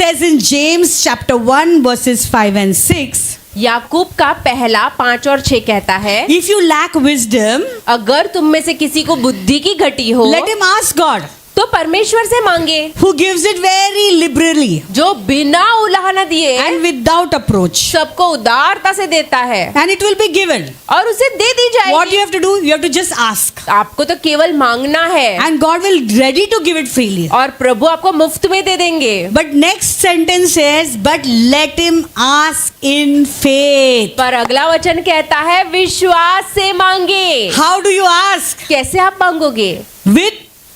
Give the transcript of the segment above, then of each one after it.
says in James chapter 1 verses 5 and 6, याकूब का पहला 5 और 6 कहता है, if you lack wisdom, अगर तुम में से किसी को बुद्धि की घटी हो let him ask God, तो परमेश्वर से मांगे, who gives it very liberally जो बिना उलाहना दिए and without approach, सबको उदारता से देता है, and it will be given. और उसे दे दी What जाएगी। you have to do? You have to just ask, आपको तो केवल मांगना है and God will ready to give it freely. और प्रभु आपको मुफ्त में दे देंगे। But next sentence says, but let him ask in faith. पर अगला वचन कहता है विश्वास से मांगे। How do you ask? कैसे आप मांगोगे?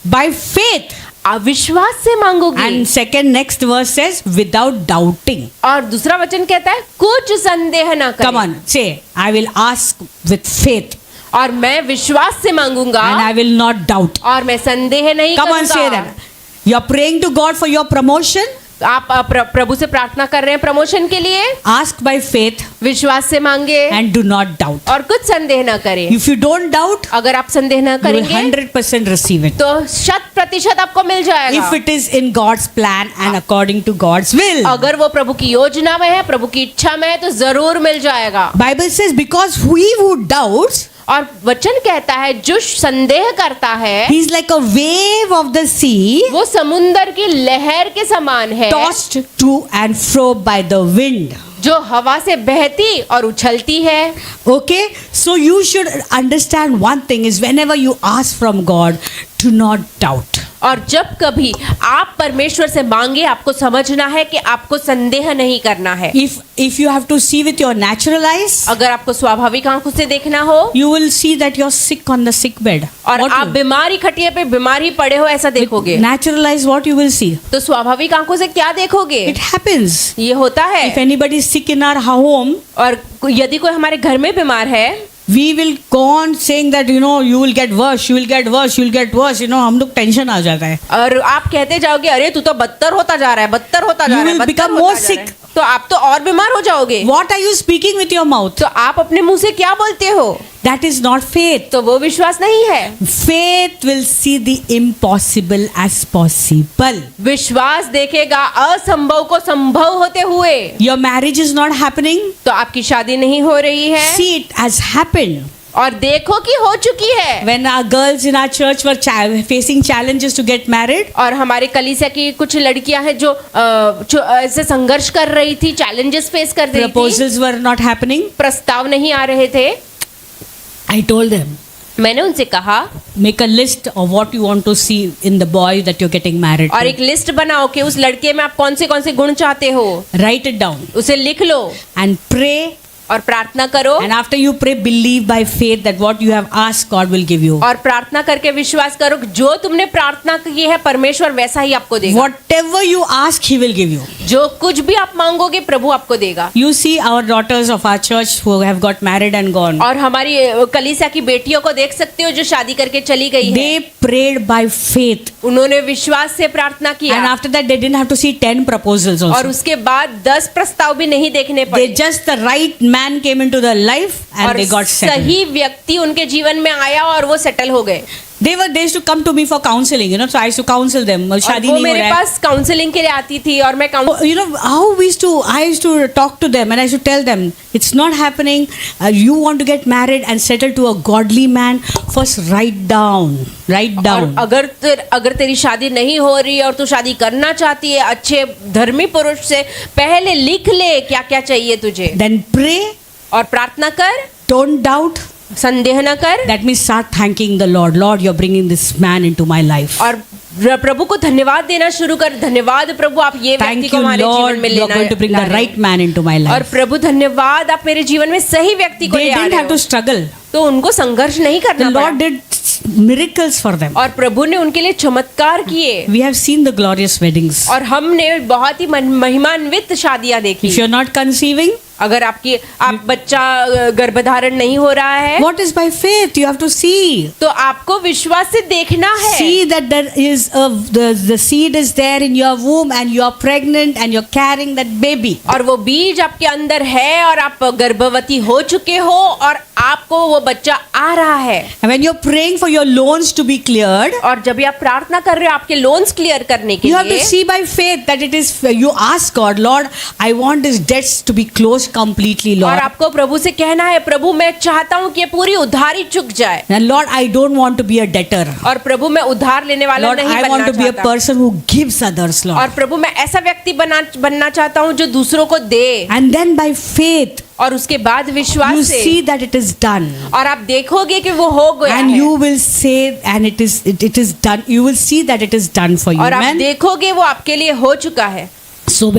By faith. आप विश्वास से मांगोगे। And second next verse says, without doubting. और दूसरा वचन कहता है कुछ संदेह ना करें। Come on, say, I will ask with faith और मैं विश्वास से मांगूंगा and I will not doubt. और मैं संदेह नहीं Come on, say करूंगा। that. You are praying to God for your promotion. आप प्रभु से प्रार्थना कर रहे हैं प्रमोशन के लिए, Ask by faith विश्वास से मांगे and do not doubt. और कुछ संदेह ना करें। If you don't doubt, अगर आप संदेह ना you will करेंगे 100% receive it. तो 100% आपको मिल जाएगा। If it is in God's plan and according to God's will. अगर वो प्रभु की योजना में है, प्रभु की इच्छा में है, तो जरूर मिल जाएगा। Bible says, because he who doubts, और वचन कहता है जो संदेह करता है he is like a wave of the sea, वो समुंदर की लहर के समान है, tossed to and fro by the wind. जो हवा से बहती और उछलती है। Okay, so you should understand one thing is whenever you ask from God, do not doubt. और जब कभी आप परमेश्वर से मांगे, आपको समझना है कि आपको संदेह नहीं करना है। If you have to see with your natural eyes, अगर आपको स्वाभाविक आंखों से देखना हो you will see that you're sick on the sick bed. और What आप बीमारी खटिया पे बीमारी पड़े हो ऐसा देखोगे, natural eyes, what you will see? तो स्वाभाविक आंखों से क्या देखोगे? It happens. ये होता है। If anybody is sick in our home, और यदि कोई हमारे घर में बीमार है, we will go on saying that you will get worse, you will get worse, you will get worse. हम लोग टेंशन आ जाता है. और आप कहते जाओगे अरे तू तो बदतर होता जा रहा है, बदतर होता जा रहा है, You will बदतर become होता more जा रहा है। sick. तो आप तो और बीमार हो जाओगे। What are you speaking with your mouth? तो आप अपने मुंह से क्या बोलते हो? That is not faith. तो वो विश्वास नहीं है। Faith will see the impossible as possible. विश्वास देखेगा असंभव को संभव होते हुए। Your marriage is not happening. तो आपकी शादी नहीं हो रही है, See it has happened. और देखो कि हो चुकी है। When our girls in our church were facing challenges to get married, और हमारे कलीसिया की कुछ लड़कियां हैं जो ऐसे संघर्ष कर रही थी, चैलेंजेस फेस कर रही थी, proposals were not happening. प्रस्ताव नहीं आ रहे थे। I told them, मैंने उनसे कहा make a list of what you want to see in the boy that you're getting married और to. एक लिस्ट बनाओ कि उस लड़के में आप कौन से गुण चाहते हो, Write it down उसे लिख लो and pray. और प्रार्थना करो। And after you pray, believe by faith that what you have asked, God will give you. और प्रार्थना करके विश्वास करो जो तुमने प्रार्थना की है परमेश्वर वैसा ही आपको देगा। Whatever you ask, He will give you. जो कुछ भी आप मांगोगे प्रभु आपको देगा। You see our daughters of our church who have got married and gone. और हमारी कलीसिया की बेटियों को देख सकते हो जो शादी करके चली गई है। They prayed by faith. उन्होंने विश्वास से प्रार्थना किया। And after that, they didn't have to see 10 proposals also. और उसके बाद 10 प्रस्ताव भी नहीं देखने पड़े। They just the right man came into their life and और they got settled. सही व्यक्ति उनके जीवन में आया और वो सेटल हो गए। They used to come to me for counseling, so I used to counsel them. शादी वो नहीं हो मेरे रहा है. पास काउंसलिंग के लिए आती थी और मैं How I used to talk to them and I used to tell them, it's not happening. You want to get married and settle to a godly man, first write down. और अगर तेरी शादी नहीं हो रही और तू शादी करना चाहती है अच्छे धर्मी पुरुष से, पहले लिख ले क्या क्या चाहिए तुझे। Then pray. और प्रार्थना कर, Don't doubt. संदेह न कर। That means start thanking the Lord. Lord, you're bringing this man into my life. और प्रभु को धन्यवाद देना शुरू कर। धन्यवाद प्रभु, आप ये व्यक्ति Thank को you, हमारे Lord. जीवन में You're लेना going to bring the right man into my और life. प्रभु धन्यवाद आप मेरे जीवन में सही व्यक्ति को They ले आ didn't रहे have to हो। struggle. तो उनको संघर्ष नहीं The करना Lord पड़ा did miracles for them. और प्रभु ने उनके लिए चमत्कार किए। We have seen the glorious weddings. और हमने बहुत ही महिमान्वित शादियां देखी। If you're not conceiving, अगर आप बच्चा गर्भधारण नहीं हो रहा है, What is by faith? You have to see. तो आपको विश्वास से देखना है। See that there is the seed is there in your womb and you are pregnant and you're carrying that baby. और वो बीज आपके अंदर है और आप गर्भवती हो चुके हो और आपको वो बच्चा आ रहा है। And when you're praying for your loans to be cleared, और जब भी आप प्रार्थना कर रहे हो आपके लोन्स क्लियर करने के you have to लिए, see by faith that it is, you ask God, Lord, I want these debts to be closed completely, और Lord. आपको प्रभु से कहना है, प्रभु मैं चाहता हूँ कि ये पूरी उधारी चुक जाए। And Lord, I don't want to be a debtor. और प्रभु मैं उधार लेने वाला Lord, नहीं I want बनना to be a चाहता। person who gives others, और Lord. प्रभु मैं ऐसा व्यक्ति बनना चाहता हूँ जो दूसरों को दे। And then by faith, और उसके बाद विश्वास you से see that it is done. और आप देखोगे कि वो हो गया And है। you will say, and it is done. You will see that it is done for you. और आप Amen. देखोगे वो आपके लिए हो चुका है। So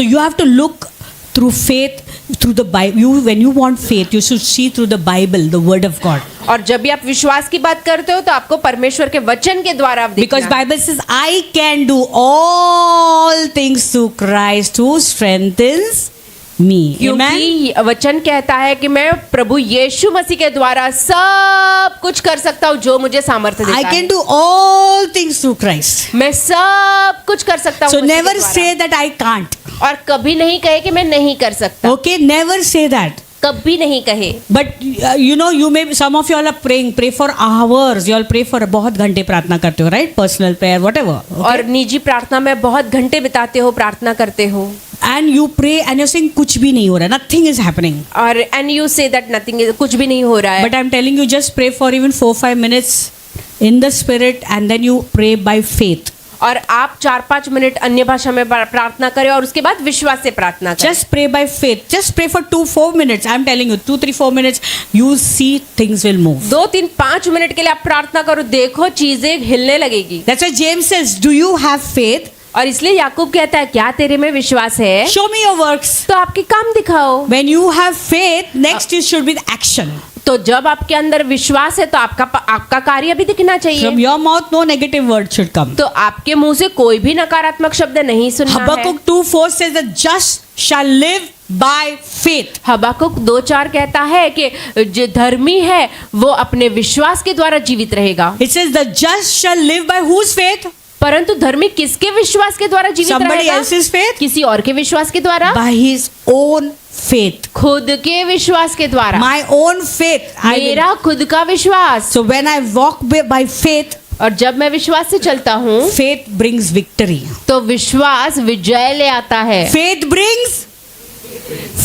you have to look through faith, through the Bible. When you want faith, you should see through the Bible, the Word of God. और जब भी आप विश्वास की बात करते हो तो आपको परमेश्वर के वचन के द्वारा आप देखना Because है। Bible says, I can do all things through Christ who strengthens me. Amen. क्योंकि वचन कहता है कि मैं प्रभु यीशु मसीह के द्वारा सब कुछ कर सकता हूँ जो मुझे सामर्थ्य देता I है। can do all things through Christ. मैं सब कुछ कर सकता हूँ So मसीह के never द्वारा। say that I can't. और कभी नहीं कहे कि मैं नहीं कर सकता। Okay, never say that. कभी नहीं कहे। But some of you all are pray for hours. You all pray for बहुत घंटे प्रार्थना करते हो, right? Personal prayer, whatever. और निजी प्रार्थना में बहुत घंटे बिताते हो, प्रार्थना करते हो। And you pray and you're saying कुछ भी नहीं हो रहा, nothing is happening. और and you say that nothing is, कुछ भी नहीं हो रहा है। But I'm telling you, just pray for even 4-5 minutes in the spirit and then you pray by faith. और आप 4-5 मिनट अन्य भाषा में प्रार्थना करें और उसके बाद विश्वास से प्रार्थना करें। Just pray by faith. Just pray for 2-4 minutes. I'm telling you, 2-3-4 minutes, you see things will move. 2-3-5 minute के लिए आप प्रार्थना करो, देखो चीजें हिलने लगेगी। That's why James says, do you have faith? और इसलिए याकूब कहता है, क्या तेरे में विश्वास है? Show me your works. तो आपके काम दिखाओ। When you have faith, next it should be the action. तो जब आपके अंदर विश्वास है तो आपका कार्य भी दिखना From चाहिए। your mouth, no negative word should come. तो आपके मुंह से कोई भी नकारात्मक शब्द नहीं सुनना है। Habakkuk 2:4 says the just shall live by faith. हबाकुक 2:4 कहता है कि जो धर्मी है वो अपने विश्वास के द्वारा जीवित रहेगा। It says the just shall live by whose faith? परंतु धर्मी किसके विश्वास के द्वारा जीवित Somebody रहेगा? else's faith? किसी और के विश्वास के द्वारा? By his own faith. खुद के विश्वास के द्वारा। My own faith. मेरा खुद का विश्वास। So when I walk by faith, और जब मैं विश्वास से चलता हूँ faith brings victory. तो विश्वास विजय ले आता है। Faith brings.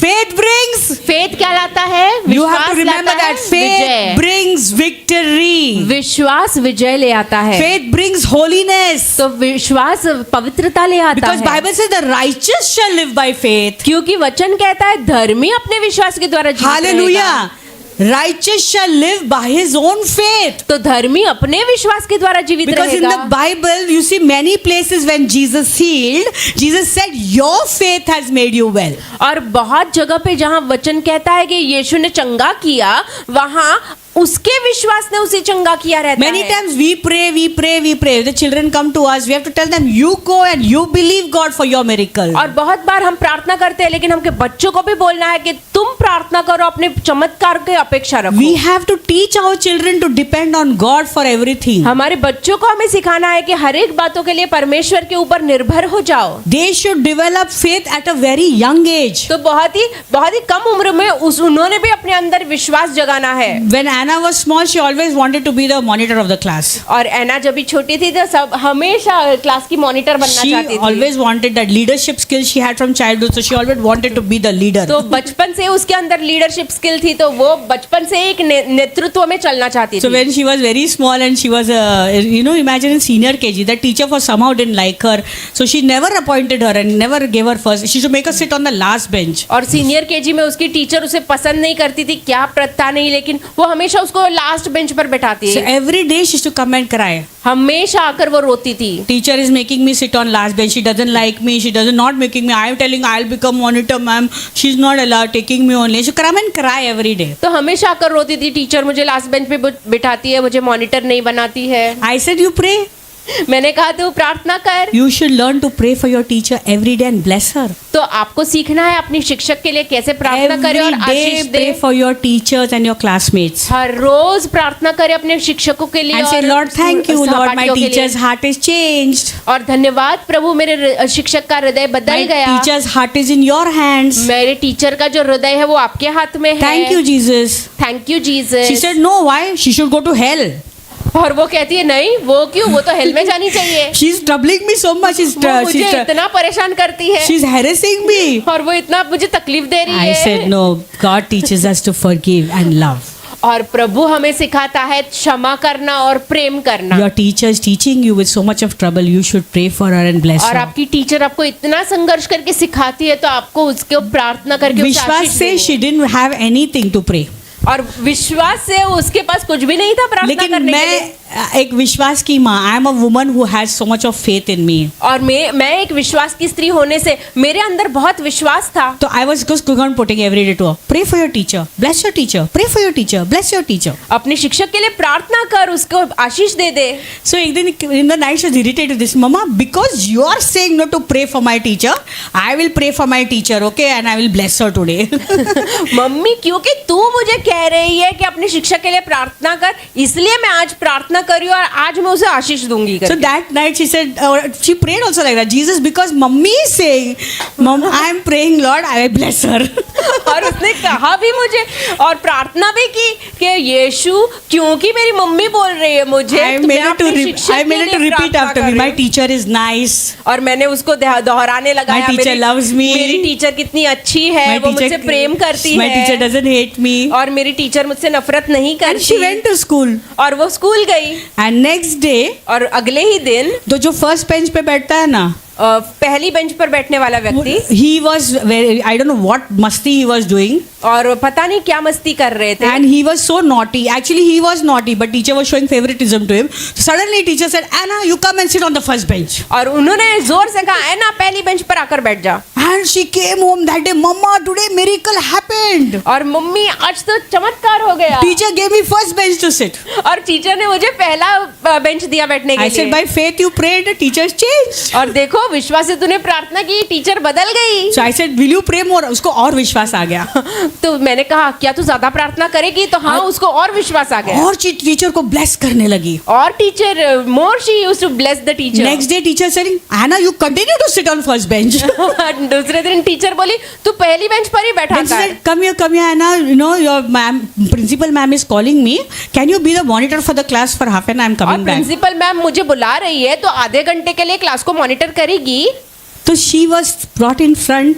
फेथ क्या लाता है? You have to विश्वास remember लाता है that faith Vijay. brings victory. विश्वास विजय ले आता है। Faith brings holiness. तो विश्वास पवित्रता ले आता Because है। Bible says the righteous shall live by faith. क्योंकि वचन कहता है धर्मी अपने विश्वास के द्वारा जीवित रहेगा। Hallelujah. Righteous shall live by his own faith. तो धर्मी अपने विश्वास के द्वारा जीवित Because in रहेगा। the Bible, you see many places when Jesus healed, Jesus said, your faith has made you well. और बहुत जगह पे जहाँ वचन कहता है कि यीशु ने चंगा किया, वहाँ उसके विश्वास ने उसे चंगा किया रहता Many है। times we pray. The children come to us. We have to tell them, you go and you believe God for your miracle. और बहुत बार हम प्रार्थना करते हैं, लेकिन हमके बच्चों को भी बोलना है कि तुम प्रार्थना करो, अपने चमत्कार की अपेक्षा रखो। We have to teach our children to depend on God for everything. हमारे बच्चों को हमें सिखाना है कि हर एक बातों के लिए परमेश्वर के ऊपर निर्भर हो जाओ। They should develop faith at a very young age. तो बहुत ही कम उम्र में उन्होंने भी अपने अंदर विश्वास जगाना है। When Anna was small, she always wanted to be the monitor of the class. और एना जब भी छोटी थी तो सब हमेशा क्लास की मॉनिटर बनना She चाहती थी। always wanted that leadership skills she had from childhood, so she always wanted to be the leader. तो बचपन से उसके अंदर लीडरशिप स्किल थी, तो वो बचपन से एक नेतृत्व में चलना चाहती So थी। when she was very small and she was, imagine in senior KG, the teacher for somehow didn't like her, so she never appointed her and never gave her first. She should make her sit on the last bench. और senior KG में उसकी teacher उसे पसंद नहीं करती थी, क्या पता नहीं, लेकिन वो हमेशा उसको लास्ट बेंच पर बैठाती So है। every day she used to come and cry. हमेशा आकर वो रोती थी। Teacher is making me sit on last bench. She doesn't like me. She doesn't not making me. I am telling I'll become monitor, ma'am. She's not allowed taking me only. She come and cry every day. तो हमेशा आकर रोती थी, teacher मुझे last bench पे बिठाती है, मुझे monitor नहीं बनाती है। I said, you pray. मैंने कहा तू प्रार्थना कर। You should learn to pray for your teacher every day and bless her. तो आपको सीखना है अपनी शिक्षक के लिए कैसे प्रार्थना करें और Every Ashish day pray they. for your teachers and your classmates. हर रोज प्रार्थना करें अपने शिक्षकों के लिए And say, और Lord, thank you, Lord, my सहपाठियों के लिए। teacher's heart is changed. और धन्यवाद प्रभु, मेरे शिक्षक का हृदय बदल My गया। teacher's heart is in your hands. मेरे टीचर का जो हृदय है वो आपके हाथ में है। Thank you, Jesus. Thank you Jesus. She said, no, why? She should go to hell. और वो कहती है नहीं, वो क्यों, वो तो हेल में जानी चाहिए। She's troubling me so much. वो मुझे इतना परेशान करती है She's harassing me. और वो इतना मुझे तकलीफ दे रही I है। said, no, God teaches us to forgive and love. और प्रभु हमें सिखाता है क्षमा करना और प्रेम करना। Your teacher is teaching you with so much of trouble. You should pray for her and bless और her. आपकी टीचर आपको इतना संघर्ष करके सिखाती है तो आपको उसके प्रार्थना करके उसे विश्वास आशीष से देनी है। she didn't have anything to pray. और विश्वास से उसके पास कुछ भी नहीं था प्रार्थना लेकिन करने के लिए। मैं एक विश्वास की माँ, I am a woman who has so much of faith in me. और मैं एक विश्वास की स्त्री होने से मेरे अंदर बहुत विश्वास था। तो I was just going on putting every day to pray for your teacher, bless your teacher, pray for your teacher, bless your teacher. अपने शिक्षक के लिए प्रार्थना कर, उसको आशीष दे दे। So एक दिन in the night she was irritated with this, Mama, because you are saying not to pray for my teacher, I will pray for my teacher, okay, and I will bless her today. Mummy, क्योंकि तू मुझे कह रही है कि अपने शिक्षक के लिए प्रार्थना कर, इसलिए मैं आज प्रार्थना कर रही हूँ और आज मैं उसे आशीष दूंगी So करके। that night she said, she prayed also like that. Jesus, because mummy is saying, Mom, I am praying, Lord, I will bless her. और उसने कहा भी मुझे और प्रार्थना भी की कि यीशु, क्योंकि मेरी मम्मी बोल रही है मुझे, I तो made मैं her to अपने re- शिक्षक I made के her to लिए repeat प्रार्थना after कर me. रही My हूँ। teacher is nice. और मैंने उसको दोहराने लगाया, My teacher loves me. मेरी टीचर कितनी अच्छी है, My वो मुझसे teacher, प्रेम करती my teacher है doesn't hate me. और मेरी टीचर मुझसे नफरत नहीं And she करती। went to school. और वो स्कूल गई And next day, और अगले ही दिन तो जो फर्स्ट बेंच पे बैठता है ना, पहली बेंच पर बैठने वाला व्यक्ति, he was very, I don't know what मस्ती he was doing. और पता नहीं क्या मस्ती कर रहे थे। And he was so naughty. Actually, he was naughty, but teacher was showing favoritism to him. So suddenly, teacher said, "Anna, you come and sit on the first bench." और उन्होंने जोर से कहा, "एना, पहली बेंच पर आकर बैठ जा।" And she came home that day. Mama, today miracle happened. और मम्मी, आज तो चमत्कार हो गया। Teacher gave me first bench to sit. और टीचर ने मुझे पहला बेंच दिया बैठने के I said, लिए। by faith you prayed, the teachers changed. और देखो, विश्वास से तूने प्रार्थना की, टीचर बदल गई। So I said, will you pray more? उसको और विश्वास आ गया. तो मैंने कहा, क्या तू ज्यादा प्रार्थना करेगी? तो हाँ, उसको और विश्वास आ गया। और टीचर को bless करने लगी. और teacher, more she used to bless the teacher. Next day, teacher said, Anna, you continue to sit on first bench. दूसरे दिन टीचर बोली, तू पहली बेंच पर ही बैठा Then she कर। said, come here, Anna. You know, your principal ma'am is calling me. Can you be the monitor for the class for half an hour? I'm और coming back. Principal ma'am मुझे बुला रही है, तो आधे घंटे के लिए क्लास को मॉनिटर करेगी। So she was brought in front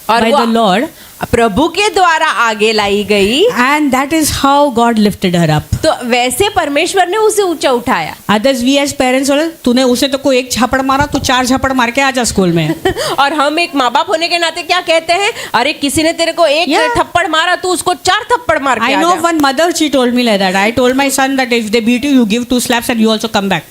और by वो the Lord, प्रभु के द्वारा आगे लाई गई। and that is how God lifted her up. तो वैसे परमेश्वर ने उसे ऊंचा उठाया। Others, we as parents, बोले तूने उसे तो कोई एक झापड़ मारा, तू 4 झापड़ मार के आ जा स्कूल में. और हम एक माँ बाप होने के नाते क्या कहते हैं, अरे किसी ने तेरे को एक Yeah. थप्पड़ मारा, तू उसको 4 थप्पड़ मार के I आ know जा। one mother, she told me like that. I told my son that if they beat you, you give 2 slaps and you also come back.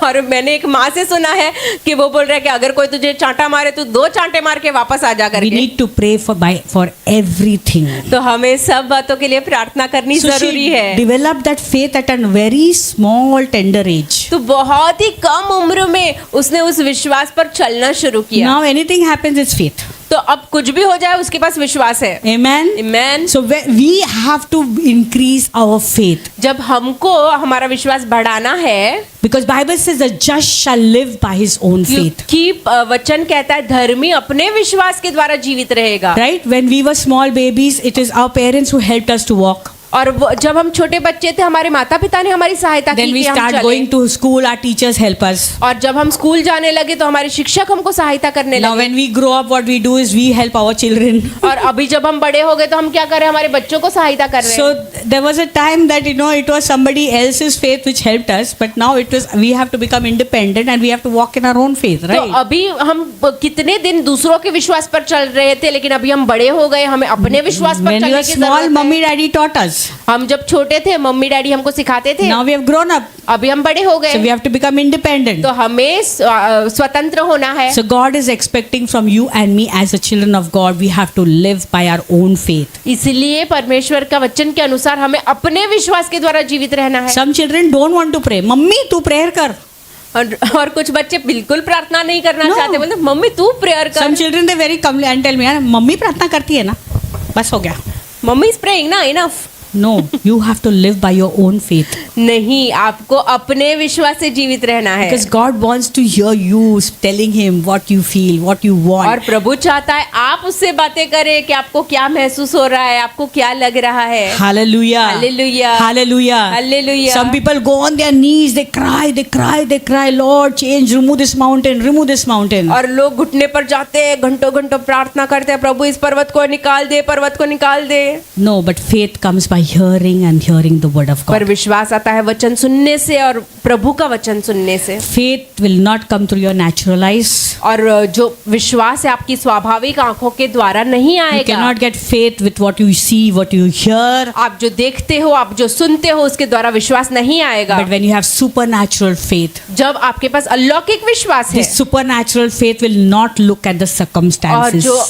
और मैंने एक माँ से सुना है कि वो बोल रहा है कि अगर कोई तुझे चांटा मारे तो 2 चांटे मार के वापस आ जा We करके। need to pray for everything. तो हमें सब बातों के लिए प्रार्थना करनी So जरूरी she है। developed that faith at a very small, tender age. तो बहुत ही कम उम्र में उसने उस विश्वास पर चलना शुरू किया। Now anything happens, it's faith. तो अब कुछ भी हो जाए उसके पास विश्वास है। Amen. Amen. So we have to increase our faith, जब हमको हमारा विश्वास बढ़ाना है, because Bible says the just shall live by his own faith. क्योंकि वचन कहता है धर्मी अपने विश्वास के द्वारा जीवित रहेगा। Right? When we were small babies, it is our parents who helped us to walk. और जब हम छोटे बच्चे थे, हमारे माता पिता ने हमारी सहायता की Then we कि हम start चलें। going to school, our teachers help us. और जब हम स्कूल जाने लगे तो हमारे शिक्षक हमको सहायता करने Now लगे। when we grow up, what we do is we help our children. और अभी जब हम बड़े हो गए तो हम क्या कर रहे हैं, हमारे बच्चों को सहायता कर रहे हैं। So there was a time that it was somebody else's faith which helped us, but now we have to become independent and we have to walk in our own faith, तो right? अभी हम कितने दिन दूसरों के विश्वास पर चल रहे थे, लेकिन अभी हम बड़े हो गए, हमें अपने विश्वास पर When we चलने were की small, जरूरत है। mummy daddy taught us. हम जब छोटे थे, मम्मी डैडी हमको सिखाते थे। Now we have grown up, अभी हम बड़े हो गए, so we have to become independent. तो हमें स्वतंत्र होना है। So God is expecting from you and me as the children of God, we have to live by our own faith. इसलिए परमेश्वर का वचन के अनुसार हमें अपने विश्वास के द्वारा जीवित रहना है। Some children don't want to pray. Mummy तू प्रेयर कर. और कुछ बच्चे बिल्कुल प्रार्थना नहीं करना No. चाहते, बोलते मम्मी तू प्रेयर कर. Some children they very come and tell me, यार मम्मी प्रार्थना करती है ना, बस हो गया. मम्मी इज प्रेइंग ना, enough. No, you have to live by your own faith. नहीं, आपको अपने विश्वास से जीवित रहना है. Because God wants to hear you telling him what you feel, what you और want. प्रभु चाहता है आप उससे बातें करें कि आपको क्या महसूस हो रहा है, आपको क्या लग रहा है. Hallelujah. Hallelujah. Hallelujah. Hallelujah. Some people go on their knees, they cry, they cry, they cry, Lord, change, remove this mountain, remove this mountain. और लोग घुटने पर जाते हैं, घंटों घंटों प्रार्थना करते हैं, प्रभु इस पर्वत को निकाल दे, पर्वत को निकाल दे. No, but faith comes by hearing and hearing the word of पर God. विश्वास आता है वचन सुनने से और प्रभु का वचन सुनने से. Faith will not come through your natural eyes. और जो विश्वास है आपकी स्वाभाविक आंखों के द्वारा नहीं You आएगा. cannot get faith with what you see, what you hear. आप जो देखते हो, आप जो सुनते हो, उसके द्वारा विश्वास नहीं आएगा. But when you have supernatural faith, जब आपके पास अलौकिक विश्वास है this supernatural faith will not look at the और circumstances. जो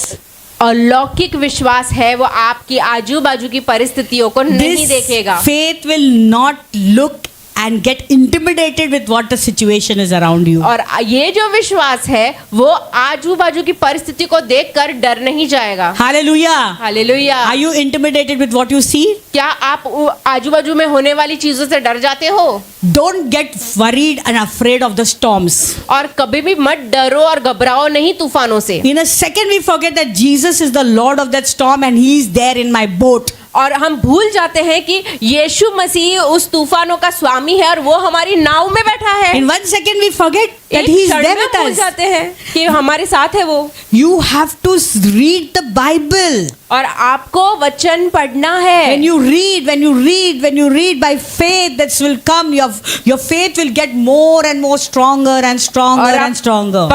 अलौकिक विश्वास है वो आपकी आजू बाजू की परिस्थितियों को नहीं This देखेगा. faith will not look and get intimidated with what the situation is around you. और ये जो विश्वास है वो आजू बाजू की परिस्थिति को देखकर डर नहीं जाएगा. Hallelujah. Hallelujah. Are you intimidated with what you see? क्या आप आजू बाजू में होने वाली चीजों से डर जाते हो? Don't get worried and afraid of the storms. और कभी भी मत डरो और घबराओ नहीं तूफानों से. In a second we forget that Jesus is the Lord of that storm and he is there in my boat. और हम भूल जाते हैं कि यीशु मसीह उस तूफानों का स्वामी है और वो हमारी नाव में बैठा है. In 1 second we forget that एक he is क्षण there में with भूल us. जाते हैं कि हमारे साथ है वो. You have to read the Bible. और आपको वचन पढ़ना है. When you read by faith, that will come. Your faith will get more and more stronger and stronger और and stronger. आप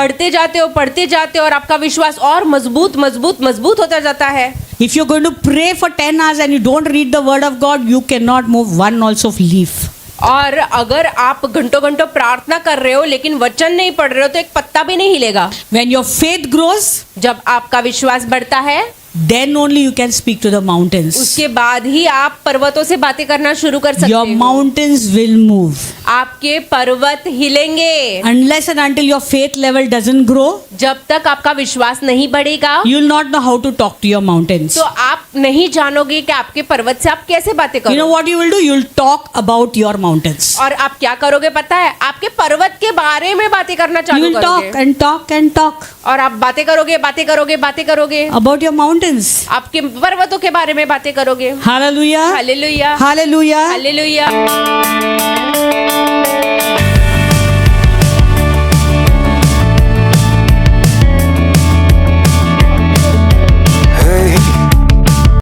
पढ़ते जाते हो और आपका विश्वास और मजबूत होता जाता है. If you're going to pray for 10 hours and you don't read the word of God, you cannot move one also leaf. और अगर आप घंटों घंटों प्रार्थना कर रहे हो लेकिन वचन नहीं पढ़ रहे हो तो एक पत्ता भी नहीं हिलेगा. When your faith grows, जब आपका विश्वास बढ़ता है then only you can speak to the mountains. उसके बाद ही आप पर्वतों से बातें करना शुरू कर सकते Your हो. mountains will move. आपके पर्वत हिलेंगे. Unless and until your faith level doesn't grow, जब तक आपका विश्वास नहीं बढ़ेगा you will not know how to talk to your mountains. तो आप नहीं जानोगे कि आपके पर्वत से आप कैसे बातें You know करोगे. what you will do? You will talk about your mountains. और आप क्या करोगे पता है? आपके पर्वत के बारे में बातें करना You चालू will talk करोगे. and talk and talk और आप बातें करोगे. about your mountains. आपके पर्वतों के बारे में बातें करोगे. Hallelujah. हालेलुया. Hallelujah. हालेलुया.